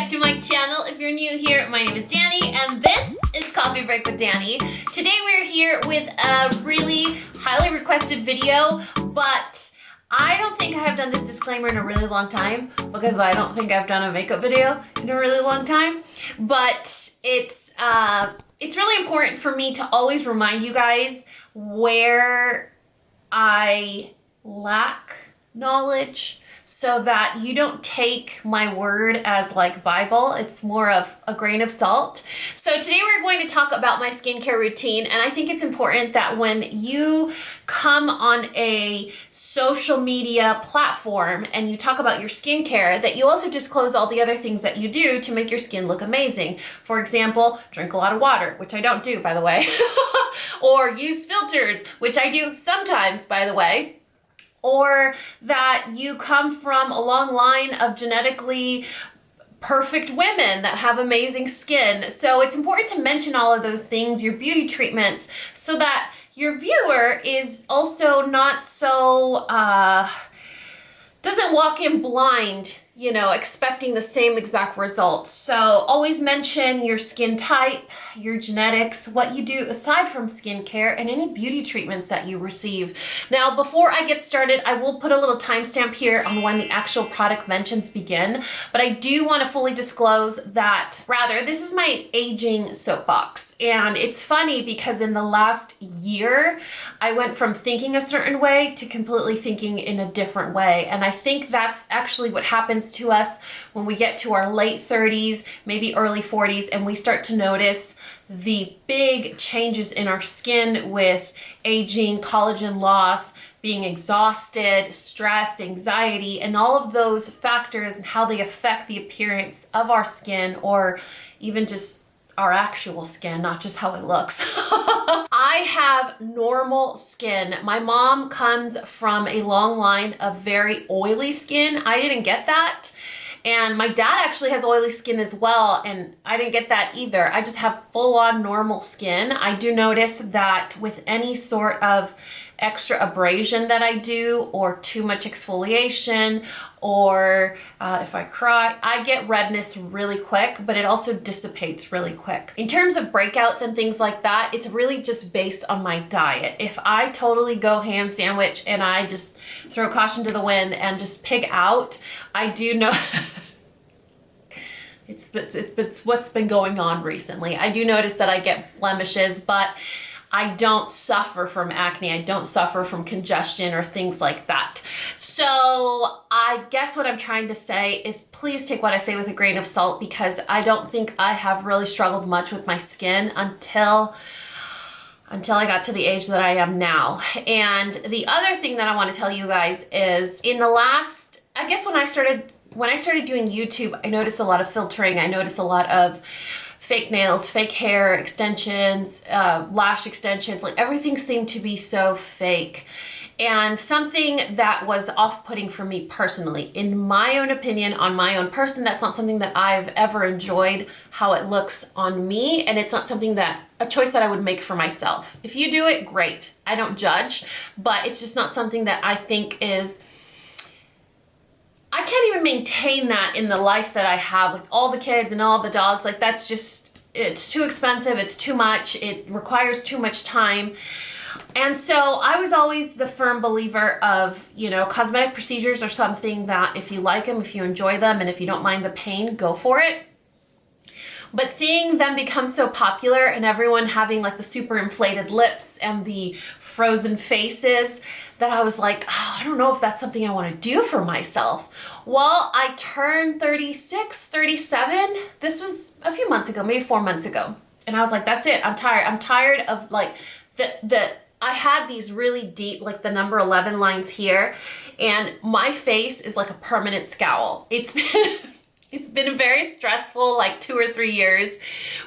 back to my channel. If you're new here, my name is Dani and this is Coffee Break with Dani. Today we're here with a really highly requested video, but I don't think I have done this disclaimer in a really long time because I don't think I've done a makeup video in a really long time. But it's really important for me to always remind you guys where I lack knowledge so that you don't take my word as like Bible. It's more of a grain of salt. So today we're going to talk about my skincare routine, and I think it's important that when you come on a social media platform and you talk about your skincare, that you also disclose all the other things that you do to make your skin look amazing. For example, drink a lot of water, which I don't do, by the way, or use filters, which I do sometimes, by the way. Or that you come from a long line of genetically perfect women that have amazing skin. So it's important to mention all of those things, your beauty treatments, so that your viewer is also not so, doesn't walk in blind, you know, expecting the same exact results. So always mention your skin type, your genetics, what you do aside from skincare, and any beauty treatments that you receive. Now, before I get started, I will put a little timestamp here on when the actual product mentions begin, but I do want to fully disclose that, rather, this is my aging soapbox. And it's funny because in the last year, I went from thinking a certain way to completely thinking in a different way. And I think that's actually what happens to us when we get to our late 30s, maybe early 40s, and we start to notice the big changes in our skin with aging, collagen loss, being exhausted, stress, anxiety, and all of those factors and how they affect the appearance of our skin, or even just our actual skin, not just how it looks. I have normal skin. My mom comes from a long line of very oily skin. I didn't get that. And my dad actually has oily skin as well, and I didn't get that either. I just have full-on normal skin. I do notice that with any sort of extra abrasion that I do, or too much exfoliation, or if I cry, I get redness really quick, but it also dissipates really quick. In terms of breakouts and things like that, it's really just based on my diet. If I totally go ham sandwich and I just throw caution to the wind and just pig out, I do know it's what's been going on recently. I do notice that I get blemishes, but I don't suffer from acne. I don't suffer from congestion or things like that. So I guess what I'm trying to say is please take what I say with a grain of salt, because I don't think I have really struggled much with my skin until I got to the age that I am now. And the other thing that I want to tell you guys is in the last, I guess when I started doing YouTube, I noticed a lot of filtering. I noticed a lot of fake nails, fake hair extensions, lash extensions, like everything seemed to be so fake. And something that was off-putting for me personally, in my own opinion, on my own person, that's not something that I've ever enjoyed how it looks on me, and it's not something that, a choice that I would make for myself. If you do it, great. I don't judge, but it's just not something that I think is, I can't even maintain that in the life that I have with all the kids and all the dogs. Like that's just, it's too expensive, it's too much, it requires too much time. And so I was always the firm believer of, you know, cosmetic procedures are something that if you like them, if you enjoy them, and if you don't mind the pain, go for it. But seeing them become so popular and everyone having like the super inflated lips and the frozen faces, that I was like, oh, I don't know if that's something I want to do for myself. Well, I turned 36, 37. This was a few months ago, maybe 4 months ago. And I was like, that's it. I'm tired. I'm tired of like I had these really deep, like the number 11 lines here, and my face is like a permanent scowl. It's been a very stressful like 2 or 3 years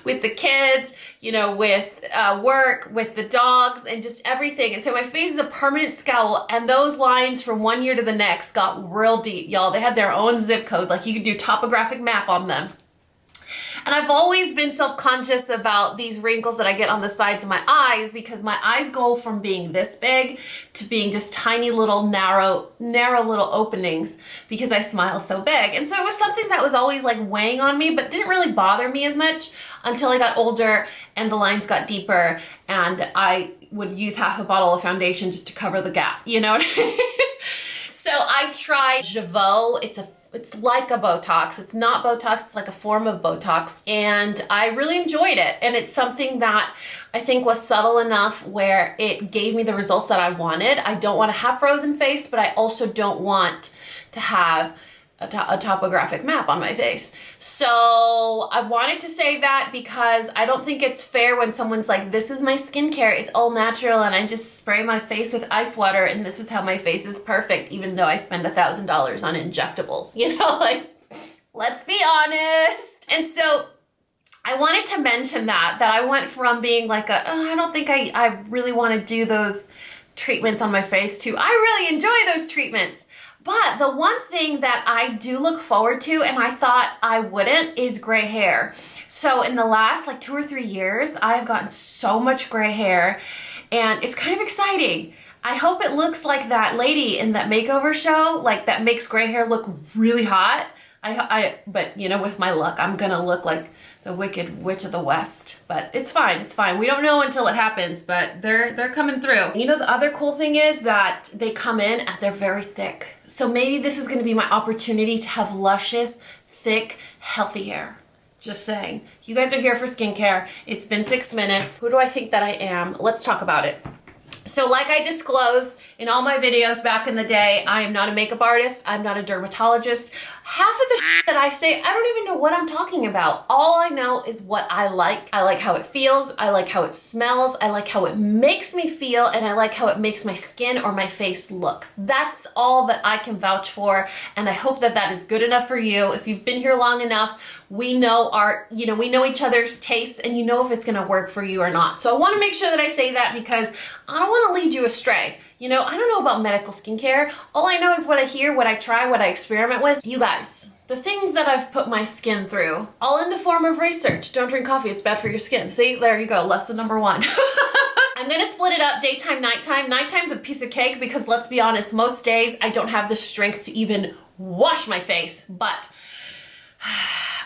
with the kids, you know, with work, with the dogs, and just everything. And so my face is a permanent scowl, and those lines from one year to the next got real deep, y'all. They had their own zip code, like you could do topographic map on them. And I've always been self-conscious about these wrinkles that I get on the sides of my eyes because my eyes go from being this big to being just tiny little narrow little openings because I smile so big. And so it was something that was always like weighing on me, but didn't really bother me as much until I got older and the lines got deeper and I would use half a bottle of foundation just to cover the gap, you know what I mean? So I tried Jeuveau. It's like a Botox. It's not Botox, it's like a form of Botox. And I really enjoyed it. And it's something that I think was subtle enough where it gave me the results that I wanted. I don't want to have frozen face, but I also don't want to have a topographic map on my face. So I wanted to say that because I don't think it's fair when someone's like, this is my skincare, it's all natural and I just spray my face with ice water and this is how my face is perfect, even though I spend $1,000 on injectables, you know, like, let's be honest. And so I wanted to mention that I went from being like I don't think I really want to do those treatments on my face to I really enjoy those treatments. But the one thing that I do look forward to, and I thought I wouldn't, is gray hair. So in the last like 2 or 3 years, I've gotten so much gray hair and it's kind of exciting. I hope it looks like that lady in that makeover show, like that makes gray hair look really hot. But you know, with my luck, I'm gonna look like the Wicked Witch of the West, but it's fine, it's fine. We don't know until it happens, but they're coming through. You know, the other cool thing is that they come in and they're very thick. So maybe this is gonna be my opportunity to have luscious, thick, healthy hair. Just saying. You guys are here for skincare. It's been 6 minutes. Who do I think that I am? Let's talk about it. So like I disclosed in all my videos back in the day, I am not a makeup artist. I'm not a dermatologist. Half of the shit that I say, I don't even know what I'm talking about. All I know is what I like. I like how it feels. I like how it smells. I like how it makes me feel. And I like how it makes my skin or my face look. That's all that I can vouch for. And I hope that that is good enough for you. If you've been here long enough, we know we know each other's tastes and you know if it's gonna work for you or not. So I wanna make sure that I say that because I don't wanna lead you astray. You know, I don't know about medical skincare. All I know is what I hear, what I try, what I experiment with. You guys, the things that I've put my skin through, all in the form of research. Don't drink coffee, it's bad for your skin. See, there you go, lesson number 1. I'm gonna split it up daytime, nighttime. Nighttime's a piece of cake because let's be honest, most days I don't have the strength to even wash my face, but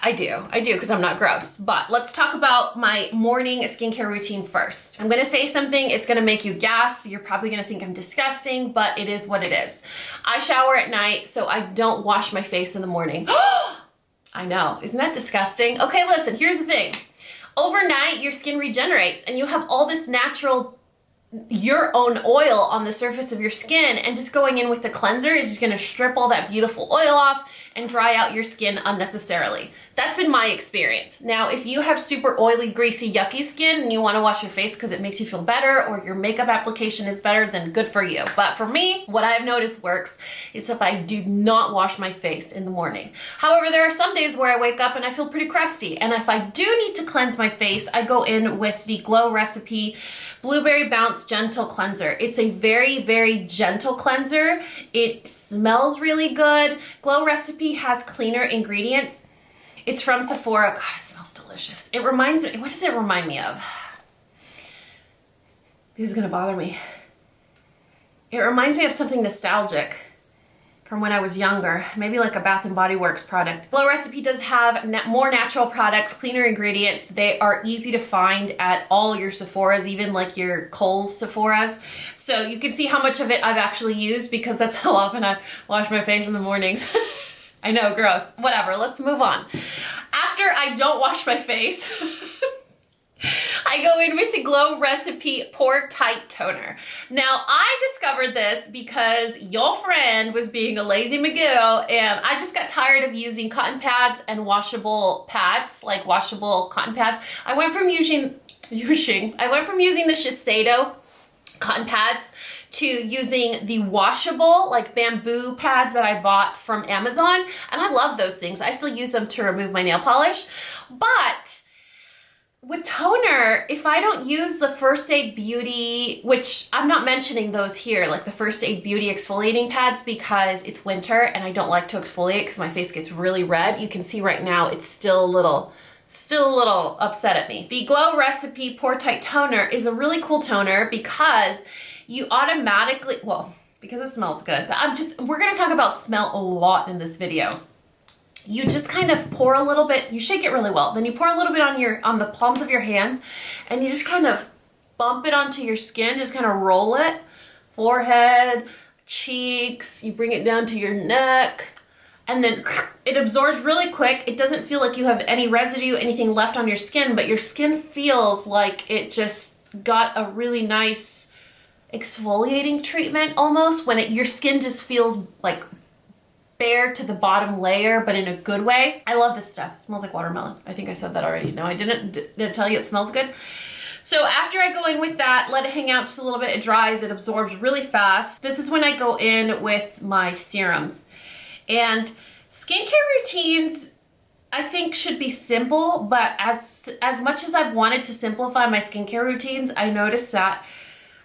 I do because I'm not gross. But let's talk about my morning skincare routine first. I'm gonna say something, it's gonna make you gasp. You're probably gonna think I'm disgusting, but it is what it is. I shower at night, so I don't wash my face in the morning. I know, isn't that disgusting? Okay, listen, here's the thing. Overnight, your skin regenerates and you have all this natural your own oil on the surface of your skin, and just going in with the cleanser is just gonna strip all that beautiful oil off and dry out your skin unnecessarily. That's been my experience. Now, if you have super oily, greasy, yucky skin and you wanna wash your face because it makes you feel better or your makeup application is better, then good for you. But for me, what I've noticed works is if I do not wash my face in the morning. However, there are some days where I wake up and I feel pretty crusty, and if I do need to cleanse my face, I go in with the Glow Recipe Blueberry Bounce Gentle Cleanser. It's a very, very gentle cleanser. It smells really good. Glow Recipe has cleaner ingredients. It's from Sephora. God, it smells delicious. It reminds me, what does it remind me of? This is gonna bother me. It reminds me of something nostalgic from when I was younger, maybe like a Bath & Body Works product. Glow Recipe does have more natural products, cleaner ingredients. They are easy to find at all your Sephoras, even like your Kohl's Sephoras. So you can see how much of it I've actually used because that's how often I wash my face in the mornings. I know, gross. Whatever, let's move on. After I don't wash my face, I go in with the Glow Recipe Pore-Tight Toner. Now, I discovered this because your friend was being a lazy McGill and I just got tired of using cotton pads and washable pads, like washable cotton pads. I went from using the Shiseido cotton pads to using the washable, like bamboo pads that I bought from Amazon. And I love those things. I still use them to remove my nail polish. But with toner, if I don't use the First Aid Beauty, which I'm not mentioning those here, like the First Aid Beauty exfoliating pads because it's winter and I don't like to exfoliate because my face gets really red. You can see right now it's still a little still a little upset at me. The Glow Recipe Pore-Tight Toner is a really cool toner because you automatically, well, because it smells good, but we're gonna talk about smell a lot in this video. You just kind of pour a little bit, you shake it really well, then you pour a little bit on the palms of your hands, and you just kind of bump it onto your skin, just kind of roll it, forehead, cheeks, you bring it down to your neck, and then it absorbs really quick. It doesn't feel like you have any residue, anything left on your skin, but your skin feels like it just got a really nice exfoliating treatment almost, when your skin just feels like bare to the bottom layer, but in a good way. I love this stuff. It smells like watermelon. I think I said that already. No, I didn't. Did I tell you it smells good? So after I go in with that, let it hang out just a little bit, it dries, it absorbs really fast. This is when I go in with my serums. And skincare routines, I think, should be simple, but as much as I've wanted to simplify my skincare routines, I noticed that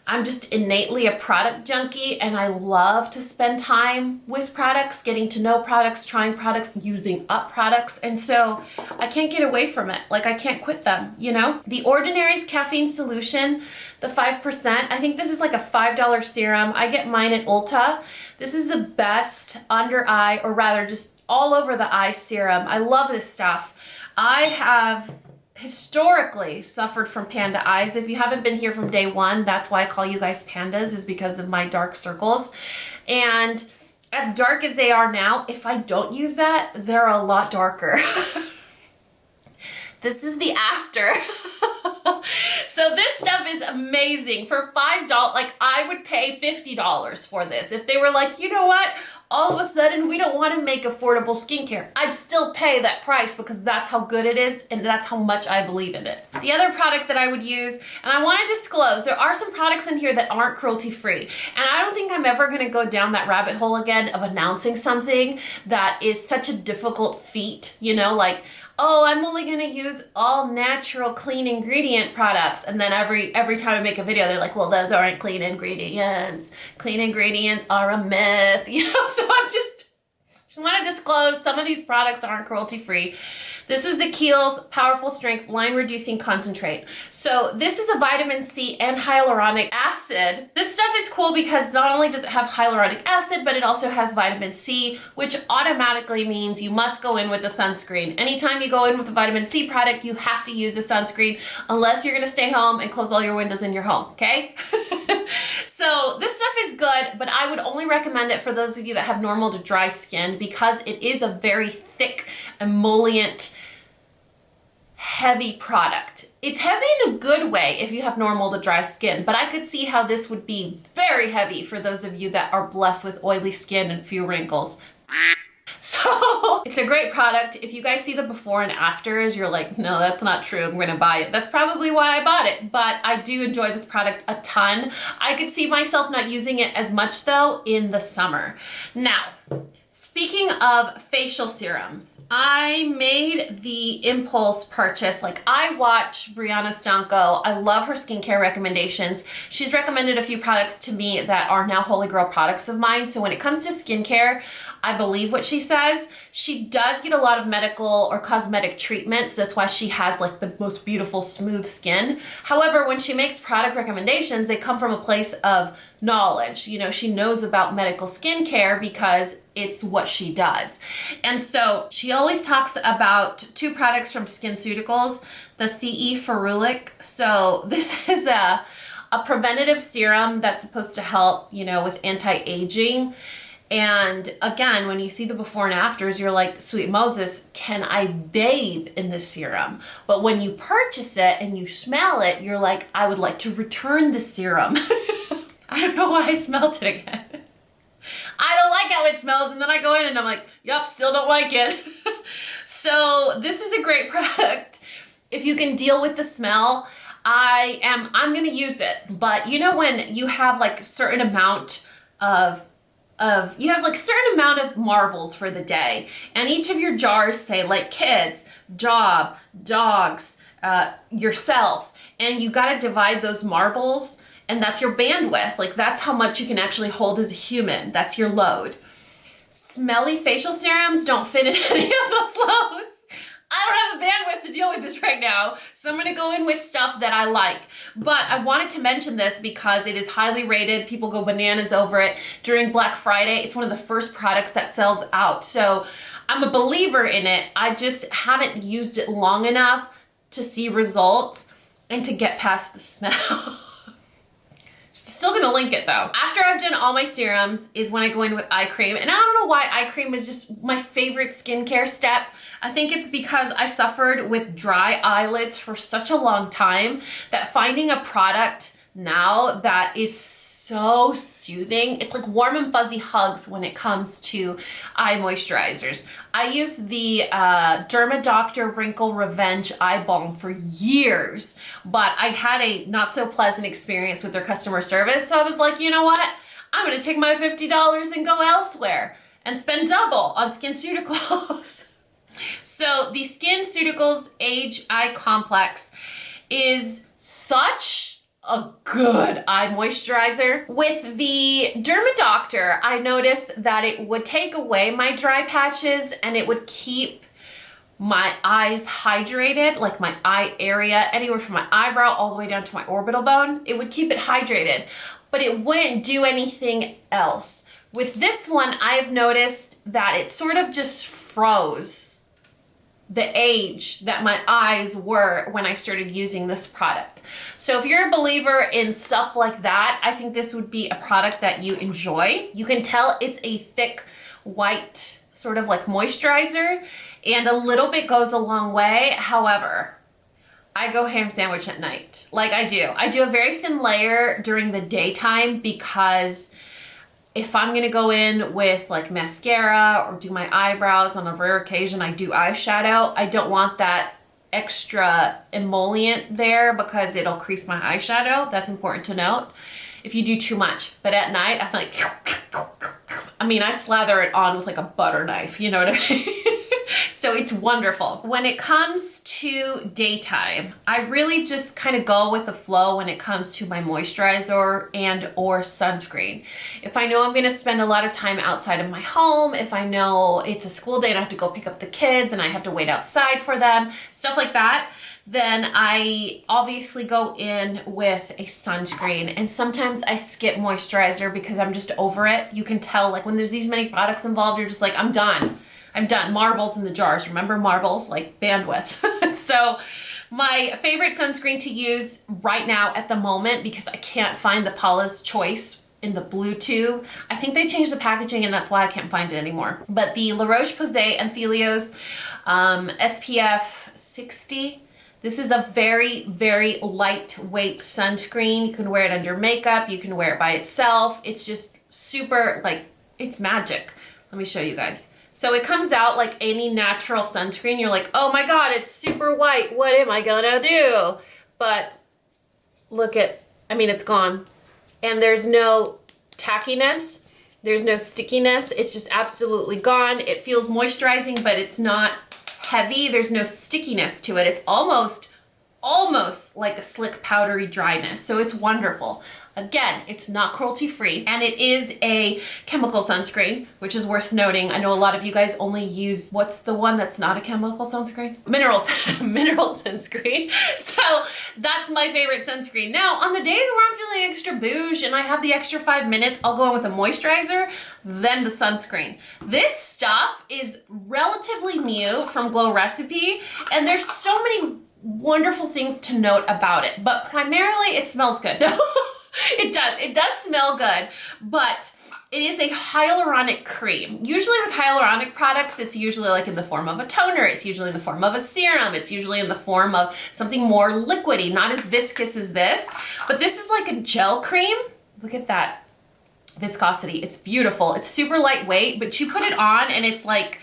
I'm just innately a product junkie, and I love to spend time with products, getting to know products, trying products, using up products, and so I can't get away from it. Like, I can't quit them, you know? The Ordinary's Caffeine Solution, the 5%, I think this is like a $5 serum. I get mine at Ulta. This is the best under eye, or rather just all over the eye serum. I love this stuff. I have historically suffered from panda eyes. If you haven't been here from day one, that's why I call you guys pandas, is because of my dark circles. And as dark as they are now, if I don't use that, they're a lot darker. This is the after. So this stuff is amazing. For $5, like, I would pay $50 for this. If they were like, you know what? All of a sudden, we don't want to make affordable skincare. I'd still pay that price because that's how good it is and that's how much I believe in it. The other product that I would use, and I want to disclose, there are some products in here that aren't cruelty-free. And I don't think I'm ever going to go down that rabbit hole again of announcing something that is such a difficult feat, you know, like, oh, I'm only gonna use all natural clean ingredient products. And then every time I make a video, they're like, well, those aren't clean ingredients. Clean ingredients are a myth, you know? So I'm just wanna disclose some of these products aren't cruelty free. This is the Kiehl's Powerful Strength Line Reducing Concentrate. So this is a vitamin C and hyaluronic acid. This stuff is cool because not only does it have hyaluronic acid, but it also has vitamin C, which automatically means you must go in with a sunscreen. Anytime you go in with a vitamin C product, you have to use a sunscreen unless you're gonna stay home and close all your windows in your home, okay? So this stuff is good, but I would only recommend it for those of you that have normal to dry skin because it is a very thick, emollient, heavy product. It's heavy in a good way if you have normal to dry skin, but I could see how this would be very heavy for those of you that are blessed with oily skin and few wrinkles. So it's a great product. If you guys see the before and afters, you're like, no, that's not true, I'm gonna buy it. That's probably why I bought it, but I do enjoy this product a ton. I could see myself not using it as much though in the summer. Now, speaking of facial serums, I made the impulse purchase. Like, I watch Brianna Stanko. I love her skincare recommendations. She's recommended a few products to me that are now Holy Grail products of mine. So when it comes to skincare, I believe what she says. She does get a lot of medical or cosmetic treatments. That's why she has like the most beautiful, smooth skin. However, when she makes product recommendations, they come from a place of knowledge. You know, she knows about medical skincare because it's what she does. And so she always talks about two products from Skinceuticals, the CE Ferulic. So this is a preventative serum that's supposed to help, you know, with anti-aging. And again, when you see the before and afters, you're like, sweet Moses, can I bathe in this serum? But when you purchase it and you smell it, you're like, I would like to return the serum. I don't know why I smelled it again. I don't like how it smells, and then I go in and I'm like, yep, still don't like it. So this is a great product. If you can deal with the smell, I'm gonna use it. But you know when you have like a certain amount of marbles for the day, and each of your jars say like kids, job, dogs, yourself, and you gotta divide those marbles. And that's your bandwidth. Like, that's how much you can actually hold as a human. That's your load. Smelly facial serums don't fit in any of those loads. I don't have the bandwidth to deal with the right now, so I'm gonna go in with stuff that I like. But I wanted to mention this because it is highly rated. People go bananas over it. During Black Friday, it's one of the first products that sells out. So I'm a believer in it. I just haven't used it long enough to see results and to get past the smell. Still gonna link it though. After I've done all my serums is when I go in with eye cream. And I don't know why eye cream is just my favorite skincare step. I think it's because I suffered with dry eyelids for such a long time that finding a product now that is so soothing, it's like warm and fuzzy hugs when it comes to eye moisturizers. I used the Dermadoctor Wrinkle Revenge Eye Balm for years, but I had a not so pleasant experience with their customer service. So I was like, you know what? I'm gonna take my $50 and go elsewhere and spend double on Skinceuticals. So the Skinceuticals AGE Eye Complex is such a good eye moisturizer. With the Dermadoctor, I noticed that it would take away my dry patches and it would keep my eyes hydrated, like my eye area, anywhere from my eyebrow all the way down to my orbital bone. It would keep it hydrated, but it wouldn't do anything else. With this one, I've noticed that it sort of just froze the age that my eyes were when I started using this product. So if you're a believer in stuff like that, I think this would be a product that you enjoy. You can tell it's a thick white sort of like moisturizer, and a little bit goes a long way. However, I go ham sandwich at night. Like I do. I do a very thin layer during the daytime because if I'm gonna go in with like mascara or do my eyebrows, on a rare occasion I do eyeshadow, I don't want that extra emollient there because it'll crease my eyeshadow. That's important to note if you do too much. But at night, I'm like, I mean, I slather it on with like a butter knife, you know what I mean? So it's wonderful. When it comes to daytime, I really just kind of go with the flow when it comes to my moisturizer and or sunscreen. If I know I'm gonna spend a lot of time outside of my home, if I know it's a school day and I have to go pick up the kids and I have to wait outside for them, stuff like that, then I obviously go in with a sunscreen. And sometimes I skip moisturizer because I'm just over it. You can tell, like when there's these many products involved, you're just like, I'm done. I'm done. Marbles in the jars. Remember marbles? Like bandwidth. So my favorite sunscreen to use right now at the moment, because I can't find the Paula's Choice in the blue tube. I think they changed the packaging and that's why I can't find it anymore. But the Roche-Posay Anthelios SPF 60. This is a very, very lightweight sunscreen. You can wear it under makeup. You can wear it by itself. It's just super, like, it's magic. Let me show you guys. So it comes out like any natural sunscreen. You're like, oh my God, it's super white. What am I gonna do? But look at, I mean, it's gone. And there's no tackiness. There's no stickiness. It's just absolutely gone. It feels moisturizing, but it's not heavy. There's no stickiness to it. It's almost like a slick powdery dryness. So it's wonderful. Again, it's not cruelty free and it is a chemical sunscreen, which is worth noting. I know a lot of you guys only use, what's the one that's not a chemical sunscreen? Mineral sunscreen. So that's my favorite sunscreen. Now, on the days where I'm feeling extra bouge and I have the extra 5 minutes, I'll go in with a moisturizer, then the sunscreen. This stuff is relatively new from Glow Recipe, and there's so many wonderful things to note about it, but primarily it smells good. It does smell good, but it is a hyaluronic cream. Usually with hyaluronic products, it's usually like in the form of a toner, it's usually in the form of a serum, it's usually in the form of something more liquidy, not as viscous as this, but this is like a gel cream. Look at that viscosity, it's beautiful. It's super lightweight, but you put it on and it's like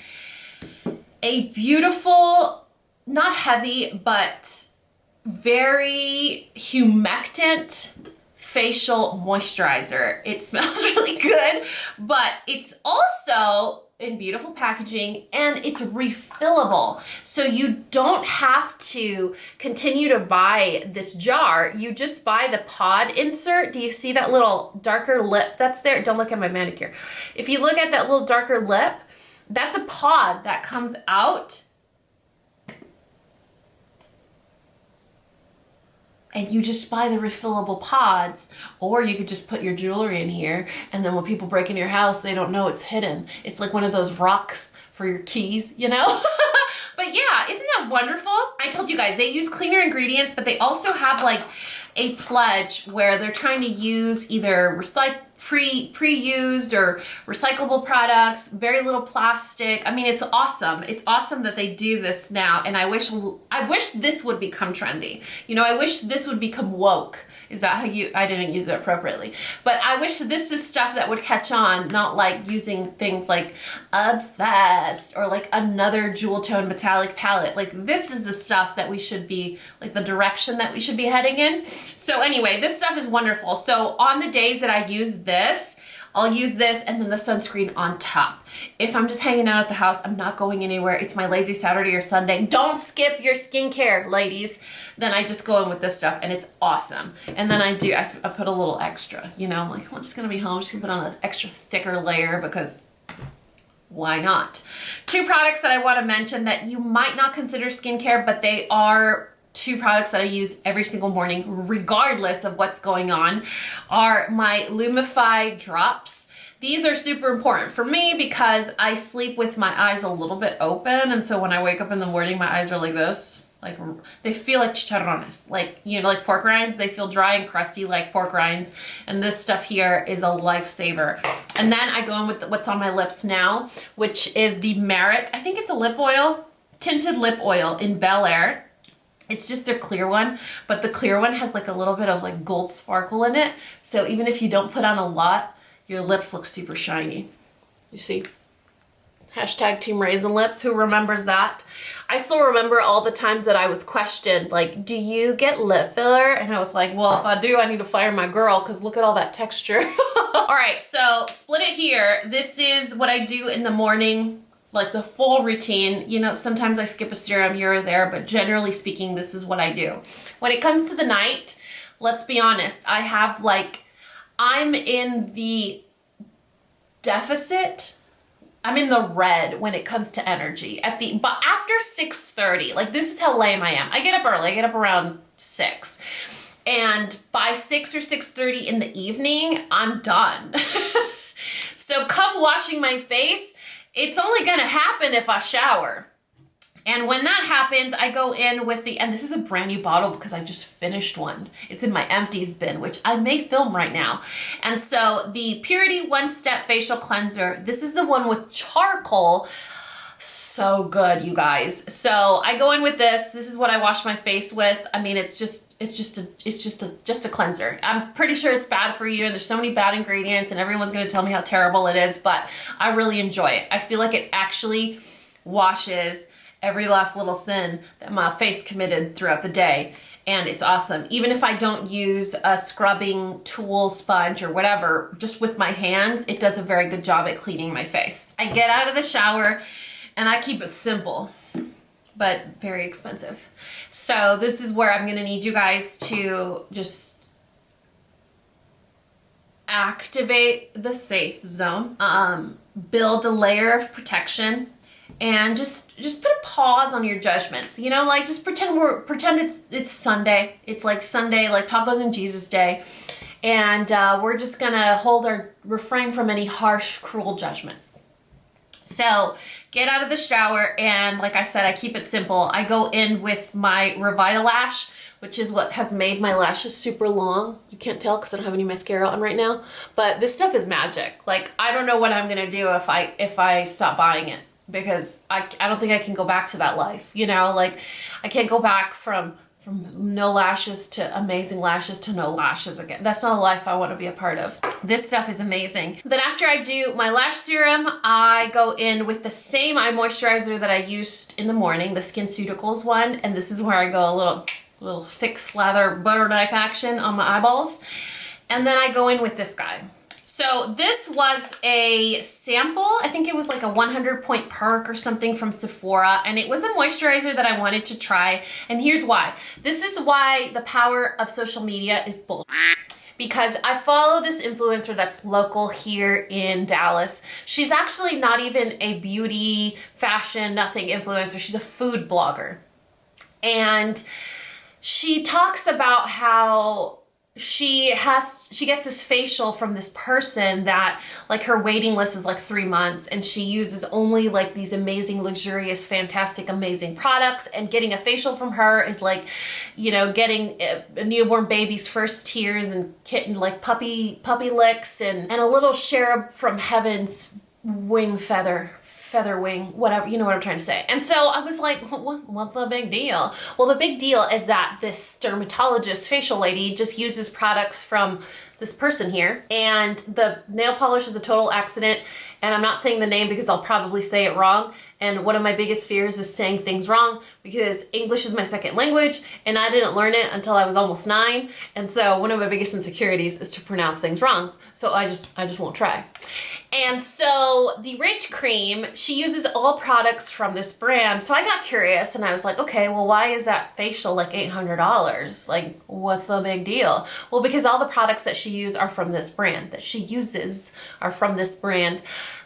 a beautiful, not heavy, but very humectant facial moisturizer. It smells really good, but it's also in beautiful packaging and it's refillable. So you don't have to continue to buy this jar. You just buy the pod insert. Do you see that little darker lip that's there? Don't look at my manicure. If you look at that little darker lip, that's a pod that comes out and you just buy the refillable pods, or you could just put your jewelry in here, and then when people break into your house, they don't know it's hidden. It's like one of those rocks for your keys, you know? But yeah, isn't that wonderful? I told you guys, they use cleaner ingredients, but they also have like a pledge where they're trying to use either pre-used or recyclable products, very little plastic. I mean, it's awesome. It's awesome that they do this now, and I wish this would become trendy. You know, I wish this would become woke. Is that how I didn't use it appropriately. But I wish this is stuff that would catch on, not like using things like Obsessed or like another jewel tone metallic palette. Like this is the stuff that we should be, like the direction that we should be heading in. So anyway, this stuff is wonderful. So on the days that I use this, I'll use this and then the sunscreen on top. If I'm just hanging out at the house, I'm not going anywhere, it's my lazy Saturday or Sunday, don't skip your skincare, ladies. Then I just go in with this stuff and it's awesome. And then I put a little extra, you know, like I'm just gonna be home, just gonna put on an extra thicker layer because why not? Two products that I wanna mention that you might not consider skincare, but they are two products that I use every single morning, regardless of what's going on, are my LUMIFY drops. These are super important for me because I sleep with my eyes a little bit open, and so when I wake up in the morning, my eyes are like this. Like, they feel like chicharrones, like, you know, like pork rinds. They feel dry and crusty like pork rinds, and this stuff here is a lifesaver. And then I go in with what's on my lips now, which is the Merit, I think it's a lip oil, tinted lip oil in Bel Air. It's just their clear one, but the clear one has like a little bit of like gold sparkle in it. So even if you don't put on a lot, your lips look super shiny. You see? Hashtag Team Raisin Lips, who remembers that? I still remember all the times that I was questioned, like, do you get lip filler? And I was like, well, if I do, I need to fire my girl because look at all that texture. All right, so split it here. This is what I do in the morning, like the full routine. You know, sometimes I skip a serum here or there, but generally speaking, this is what I do. When it comes to the night, let's be honest, I have like, I'm in the deficit. I'm in the red when it comes to energy but after 6:30, like this is how lame I am. I get up early, I get up around 6. And by 6 or 6:30 in the evening, I'm done. So come washing my face, it's only gonna happen if I shower. And when that happens, I go in with and this is a brand new bottle because I just finished one. It's in my empties bin, which I may film right now. And so the Purity One Step Facial Cleanser, this is the one with charcoal. So good, you guys. So I go in with this. This is what I wash my face with. I mean, it's just a cleanser. I'm pretty sure it's bad for you, and there's so many bad ingredients, and everyone's gonna tell me how terrible it is, but I really enjoy it. I feel like it actually washes every last little sin that my face committed throughout the day, and it's awesome. Even if I don't use a scrubbing tool, sponge, or whatever, just with my hands, it does a very good job at cleaning my face. I get out of the shower, and I keep it simple, but very expensive. So this is where I'm gonna need you guys to just activate the safe zone, build a layer of protection, and just put a pause on your judgments. You know, like just pretend it's Sunday. It's like Sunday, like Tacos and Jesus Day. And we're just gonna refrain from any harsh, cruel judgments. So get out of the shower, and like I said, I keep it simple. I go in with my Revitalash, which is what has made my lashes super long. You can't tell because I don't have any mascara on right now, but this stuff is magic. Like, I don't know what I'm gonna do if I stop buying it, because I don't think I can go back to that life, you know? Like, I can't go back from no lashes to amazing lashes to no lashes again. That's not a life I want to be a part of. This stuff is amazing. Then after I do my lash serum, I go in with the same eye moisturizer that I used in the morning, the Skinceuticals one, and this is where I go a little thick slather butter knife action on my eyeballs. And then I go in with this guy. So this was a sample. I think it was like a 100-point perk or something from Sephora, and it was a moisturizer that I wanted to try, and here's why. This is why the power of social media is bullshit. Because I follow this influencer that's local here in Dallas. She's actually not even a beauty, fashion, nothing influencer. She's a food blogger. And she talks about how she gets this facial from this person that like her waiting list is like 3 months, and she uses only like these amazing, luxurious, fantastic, amazing products, and getting a facial from her is like, you know, getting a newborn baby's first tears and kitten like puppy licks and a little cherub from heaven's wing feather wing, whatever, you know what I'm trying to say. And so I was like, what's the big deal? Well, the big deal is that this dermatologist facial lady just uses products from this person here, and the nail polish is a total accident, and I'm not saying the name because I'll probably say it wrong, and one of my biggest fears is saying things wrong because English is my second language and I didn't learn it until I was almost 9, and so one of my biggest insecurities is to pronounce things wrong, so I just won't try. And so the Rich Cream, she uses all products from this brand, so I got curious and I was like, okay, well, why is that facial like $800? Like, what's the big deal? Well, because all the products that she uses are from this brand,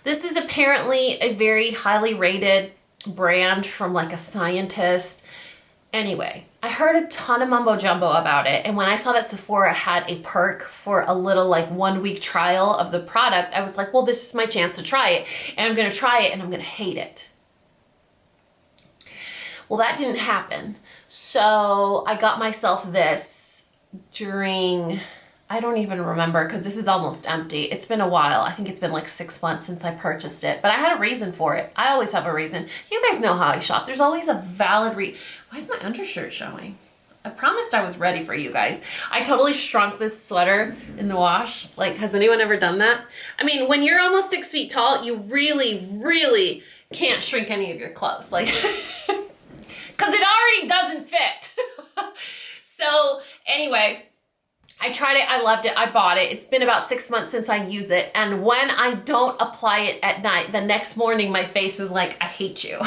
This is apparently a very highly rated brand from like a scientist. Anyway, I heard a ton of mumbo jumbo about it, and when I saw that Sephora had a perk for a little like 1 week trial of the product, I was like, well, this is my chance to try it, and I'm gonna try it and I'm gonna hate it. Well, that didn't happen. So I got myself this during, I don't even remember because this is almost empty. It's been a while. I think it's been like 6 months since I purchased it, but I had a reason for it. I always have a reason. You guys know how I shop. There's always a valid Why is my undershirt showing? I promised I was ready for you guys. I totally shrunk this sweater in the wash. Like, has anyone ever done that? I mean, when you're almost 6 feet tall, you really, really can't shrink any of your clothes. Like, because it already doesn't fit. So anyway, I tried it, I loved it, I bought it. It's been about 6 months since I use it, and when I don't apply it at night, the next morning my face is like, I hate you.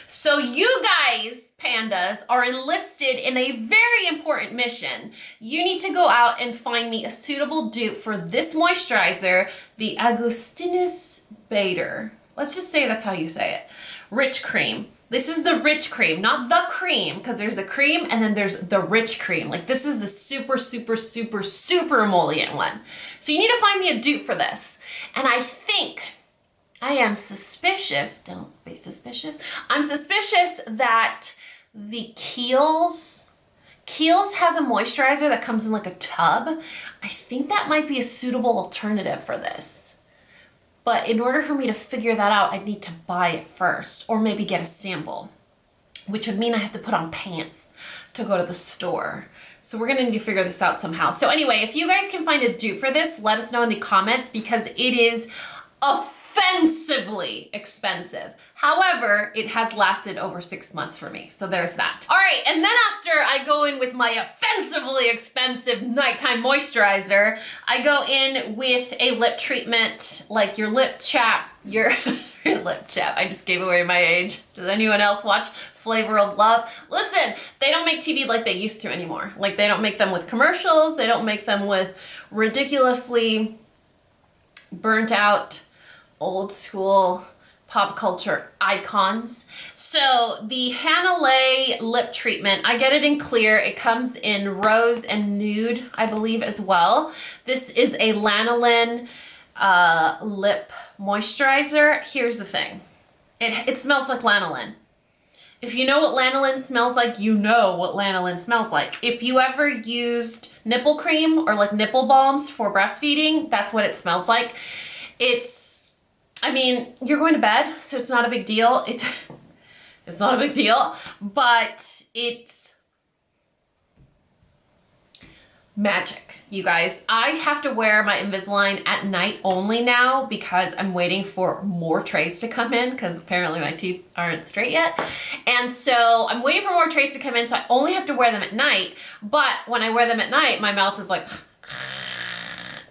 So you guys, pandas, are enlisted in a very important mission. You need to go out and find me a suitable dupe for this moisturizer, the Augustinus Bader. Let's just say that's how you say it. Rich Cream. This is the Rich Cream, not the cream, because there's a cream and then there's the Rich Cream. Like, this is the super, super, super, super emollient one. So you need to find me a dupe for this. And I think, I am suspicious, don't be suspicious, I'm suspicious that the Kiehl's has a moisturizer that comes in like a tub. I think that might be a suitable alternative for this. But in order for me to figure that out, I'd need to buy it first, or maybe get a sample, which would mean I have to put on pants to go to the store. So we're gonna need to figure this out somehow. So anyway, if you guys can find a dupe for this, let us know in the comments, because it is offensively expensive. However, it has lasted over 6 months for me, so there's that. All right, and then after I go in with my offensively expensive nighttime moisturizer, I go in with a lip treatment, like your lip chap, your lip chap. I just gave away my age. Does anyone else watch Flavor of Love? Listen, they don't make TV like they used to anymore. Like, they don't make them with commercials. They don't make them with ridiculously burnt out old school pop culture icons. So the Hannah Lay lip treatment, I get it in clear. It comes in rose and nude, I believe, as well. This is a lanolin lip moisturizer. Here's the thing. It smells like lanolin. If you know what lanolin smells like, you know what lanolin smells like. If you ever used nipple cream or like nipple balms for breastfeeding, that's what it smells like. I mean, you're going to bed, so it's not a big deal. It's not a big deal, but it's magic, you guys. I have to wear my Invisalign at night only now because I'm waiting for more trays to come in, because apparently my teeth aren't straight yet. And so I'm waiting for more trays to come in, so I only have to wear them at night. But when I wear them at night, my mouth is like,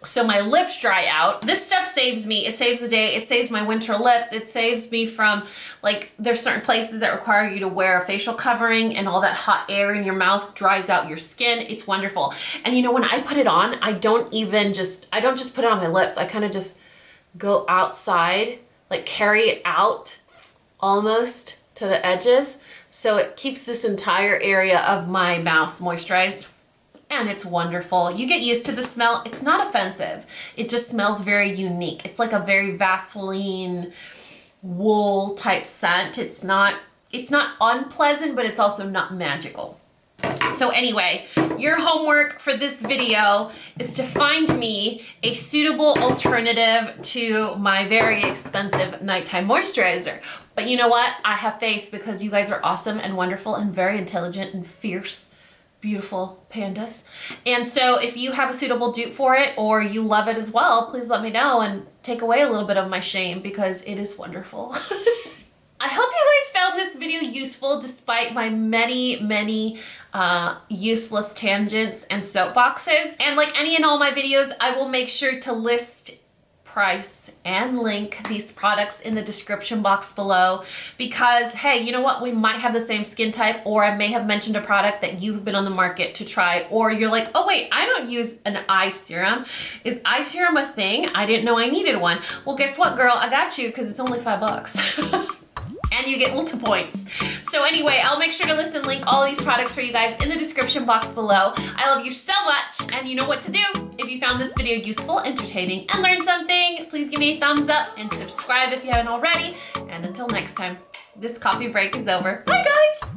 so my lips dry out. This stuff saves me. It saves the day. It saves my winter lips. It saves me from, like, there's certain places that require you to wear a facial covering, and all that hot air in your mouth dries out your skin. It's wonderful. And you know, when I put it on, I don't just put it on my lips. I kind of just go outside, like carry it out almost to the edges, so it keeps this entire area of my mouth moisturized. And it's wonderful. You get used to the smell. It's not offensive. It just smells very unique. It's like a very Vaseline wool type scent. It's not unpleasant, but it's also not magical. So anyway, your homework for this video is to find me a suitable alternative to my very expensive nighttime moisturizer. But you know what? I have faith because you guys are awesome and wonderful and very intelligent and fierce, beautiful pandas. And so if you have a suitable dupe for it or you love it as well, please let me know and take away a little bit of my shame because it is wonderful. I hope you guys found this video useful despite my many useless tangents and soapboxes. And like any and all my videos, I will make sure to list price and link these products in the description box below because, hey, you know what? We might have the same skin type, or I may have mentioned a product that you've been on the market to try, or you're like, oh wait, I don't use an eye serum. Is eye serum a thing? I didn't know I needed one. Well, guess what, girl? I got you because it's only $5. And you get multiple points. So anyway, I'll make sure to list and link all these products for you guys in the description box below. I love you so much, and you know what to do. If you found this video useful, entertaining, and learned something, please give me a thumbs up and subscribe if you haven't already. And until next time, this coffee break is over. Bye guys!